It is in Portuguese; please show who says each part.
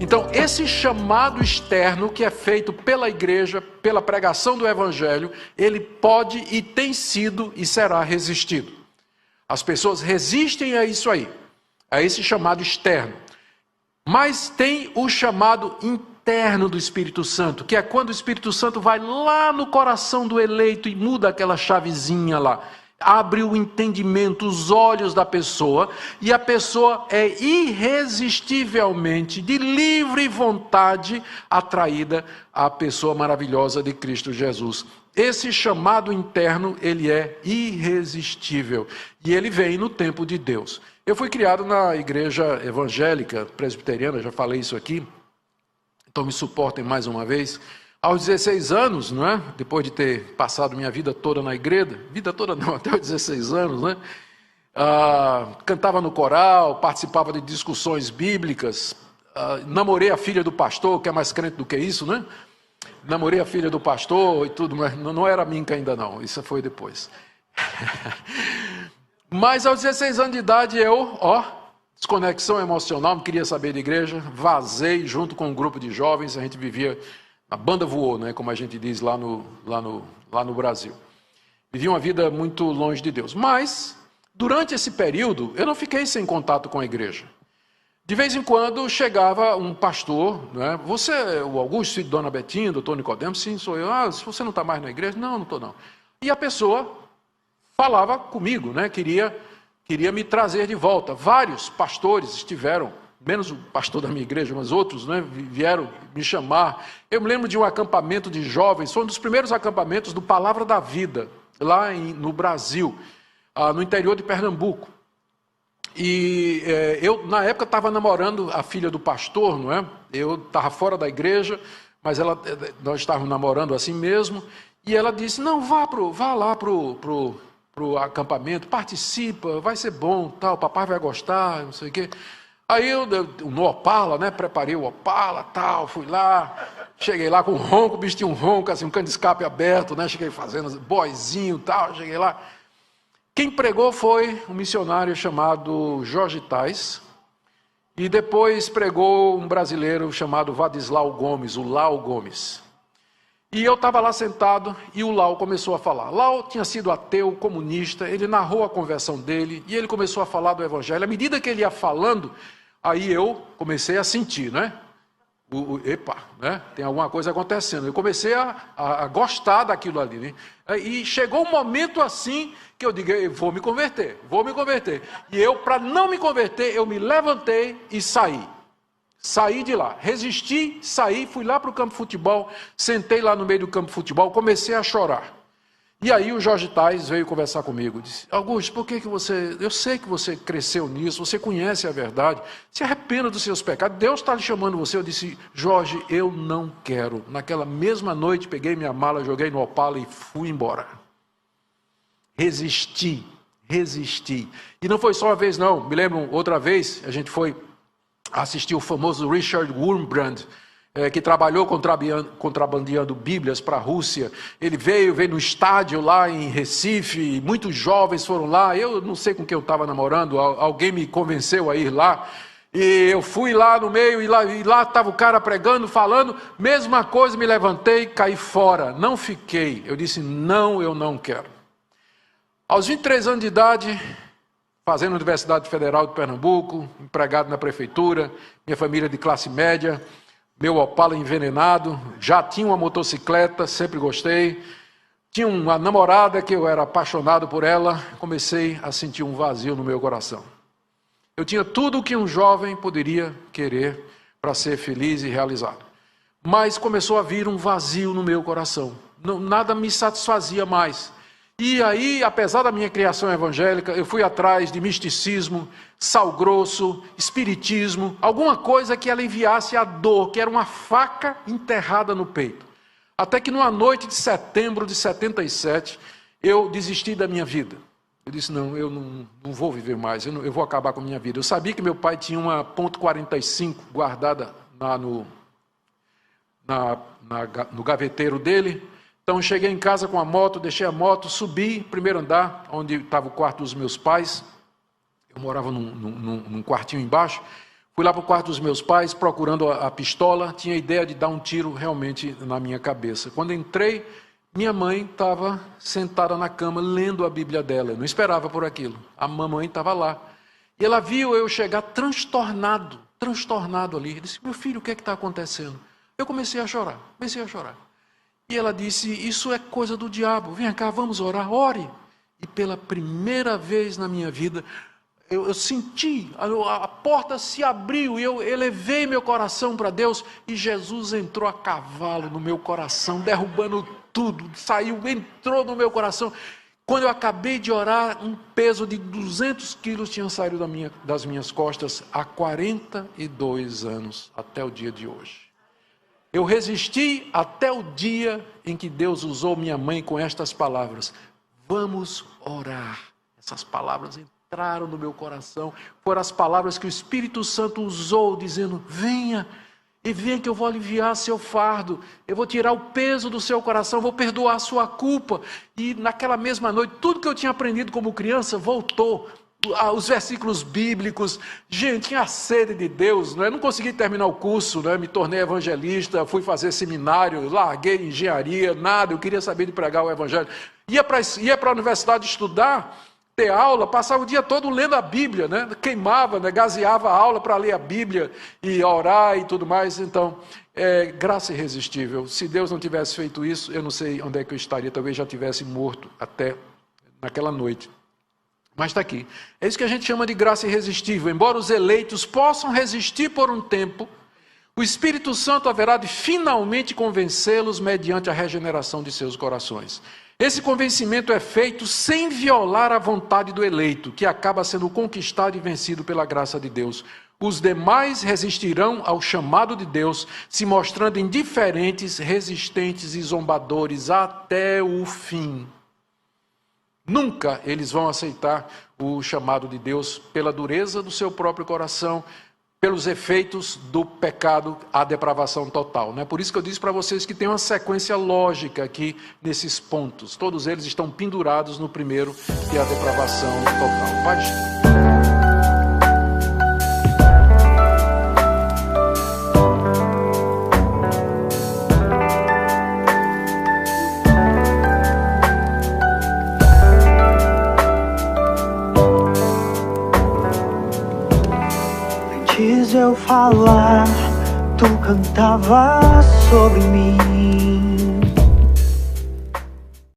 Speaker 1: Então, esse chamado externo que é feito pela igreja, pela pregação do evangelho, ele pode e tem sido e será resistido. As pessoas resistem a isso aí, a esse chamado externo. Mas tem o chamado interno do Espírito Santo, que é quando o Espírito Santo vai lá no coração do eleito e muda aquela chavezinha lá. Abre o entendimento, os olhos da pessoa, e a pessoa é irresistivelmente, de livre vontade, atraída à pessoa maravilhosa de Cristo Jesus. Esse chamado interno, ele é irresistível, e ele vem no tempo de Deus. Eu fui criado na igreja evangélica presbiteriana, já falei isso aqui, então me suportem mais uma vez. Aos 16 anos, não é? Depois de ter passado minha vida toda na igreja, vida toda não, até os 16 anos, né? Cantava no coral, participava de discussões bíblicas, namorei a filha do pastor, que é mais crente do que isso, né? Namorei a filha do pastor e tudo, mas não era minha ainda não, isso foi depois. Mas aos 16 anos de idade desconexão emocional, não queria saber de igreja, vazei junto com um grupo de jovens, a gente vivia... A banda voou, né, como a gente diz lá no Brasil. Vivi uma vida muito longe de Deus. Mas, durante esse período, eu não fiquei sem contato com a igreja. De vez em quando, chegava um pastor, né, você é o Augusto, filho de Dona Betinha, doutor Nicodemo? Sim, sou eu. Se você não está mais na igreja? Não, não estou não. E a pessoa falava comigo, né, queria me trazer de volta. Vários pastores estiveram, menos o pastor da minha igreja, mas outros, né, vieram me chamar. Eu me lembro de um acampamento de jovens, foi um dos primeiros acampamentos do Palavra da Vida, lá no Brasil, no interior de Pernambuco. E eu, na época, estava namorando a filha do pastor, não é? Eu estava fora da igreja, mas nós estávamos namorando assim mesmo, e ela disse, não, vá lá pro acampamento, participa, vai ser bom, tal, papai vai gostar, não sei o quê. Aí eu no Opala, né, preparei o Opala, tal, fui lá, cheguei lá com um ronco, o bicho tinha um ronco, assim, um cano de escape aberto, né, cheguei fazendo boizinho, tal, cheguei lá. Quem pregou foi um missionário chamado Jorge Tais, e depois pregou um brasileiro chamado Vadislau Gomes, o Lau Gomes. E eu estava lá sentado e o Lau começou a falar. Lau tinha sido ateu, comunista, ele narrou a conversão dele e ele começou a falar do evangelho. À medida que ele ia falando, aí eu comecei a sentir, né? Epa, né? Tem alguma coisa acontecendo. Eu comecei a gostar daquilo ali, né? E chegou um momento assim que eu digo, eu vou me converter. E eu, para não me converter, eu me levantei e saí. Saí de lá, resisti, saí, fui lá para o campo de futebol, sentei lá no meio do campo de futebol, comecei a chorar. E aí o Jorge Tais veio conversar comigo, disse, Augusto, por que você, eu sei que você cresceu nisso, você conhece a verdade, se arrependa dos seus pecados, Deus está lhe chamando você. Eu disse, Jorge, eu não quero. Naquela mesma noite, peguei minha mala, joguei no Opala e fui embora. Resisti. E não foi só uma vez não, me lembro outra vez, a gente foi assistir o famoso Richard Wurmbrand, que trabalhou contrabandeando Bíblias para a Rússia. Ele veio no estádio lá em Recife, muitos jovens foram lá, eu não sei com quem eu estava namorando, alguém me convenceu a ir lá, e eu fui lá no meio, e lá estava o cara pregando, falando, mesma coisa, me levantei, caí fora, não fiquei. Eu disse, não, eu não quero. Aos 23 anos de idade, fazendo Universidade Federal de Pernambuco, empregado na prefeitura, minha família de classe média, meu Opala envenenado, já tinha uma motocicleta, sempre gostei, tinha uma namorada que eu era apaixonado por ela, comecei a sentir um vazio no meu coração. Eu tinha tudo o que um jovem poderia querer para ser feliz e realizado, mas começou a vir um vazio no meu coração, nada me satisfazia mais. E aí, apesar da minha criação evangélica, eu fui atrás de misticismo, sal grosso, espiritismo, alguma coisa que aliviasse a dor, que era uma faca enterrada no peito. Até que numa noite de setembro de 77, eu desisti da minha vida. Eu disse, não, eu não vou viver mais, eu vou acabar com a minha vida. Eu sabia que meu pai tinha uma .45 guardada no gaveteiro dele. Então, eu cheguei em casa com a moto, deixei a moto, subi, primeiro andar, onde estava o quarto dos meus pais. Eu morava num quartinho embaixo. Fui lá para o quarto dos meus pais, procurando a pistola, tinha a ideia de dar um tiro realmente na minha cabeça. Quando entrei, minha mãe estava sentada na cama, lendo a Bíblia dela. Eu não esperava por aquilo. A mamãe estava lá. E ela viu eu chegar transtornado ali. Eu disse, meu filho, o que é que está acontecendo? Eu comecei a chorar. E ela disse, isso é coisa do diabo. Vem cá, vamos orar, ore. E pela primeira vez na minha vida, eu senti, a porta se abriu e eu elevei meu coração para Deus e Jesus entrou a cavalo no meu coração, derrubando tudo, entrou no meu coração. Quando eu acabei de orar, um peso de 200 quilos tinha saído das minhas costas há 42 anos, até o dia de hoje. Eu resisti até o dia em que Deus usou minha mãe com estas palavras, vamos orar. Essas palavras entraram no meu coração, foram as palavras que o Espírito Santo usou, dizendo, venha, e venha que eu vou aliviar seu fardo, eu vou tirar o peso do seu coração, vou perdoar a sua culpa. E naquela mesma noite, tudo que eu tinha aprendido como criança voltou, os versículos bíblicos, gente, tinha sede de Deus, não é? Não consegui terminar o curso, não é? Me tornei evangelista, fui fazer seminário, larguei engenharia, nada, eu queria saber de pregar o evangelho. Ia para a universidade estudar, ter aula, passava o dia todo lendo a Bíblia, né? Queimava, né? Gaseava a aula para ler a Bíblia e orar e tudo mais. Então, graça irresistível. Se Deus não tivesse feito isso, eu não sei onde é que eu estaria, talvez já tivesse morto até naquela noite. Mas está aqui. É isso que a gente chama de graça irresistível. Embora os eleitos possam resistir por um tempo, o Espírito Santo haverá de finalmente convencê-los mediante a regeneração de seus corações. Esse convencimento é feito sem violar a vontade do eleito, que acaba sendo conquistado e vencido pela graça de Deus. Os demais resistirão ao chamado de Deus, se mostrando indiferentes, resistentes e zombadores até o fim. Nunca eles vão aceitar o chamado de Deus pela dureza do seu próprio coração, pelos efeitos do pecado, a depravação total. Não é por isso que eu disse para vocês que tem uma sequência lógica aqui nesses pontos. Todos eles estão pendurados no primeiro, que é a depravação total. Pode.
Speaker 2: Antes eu falar, tu cantava sobre mim.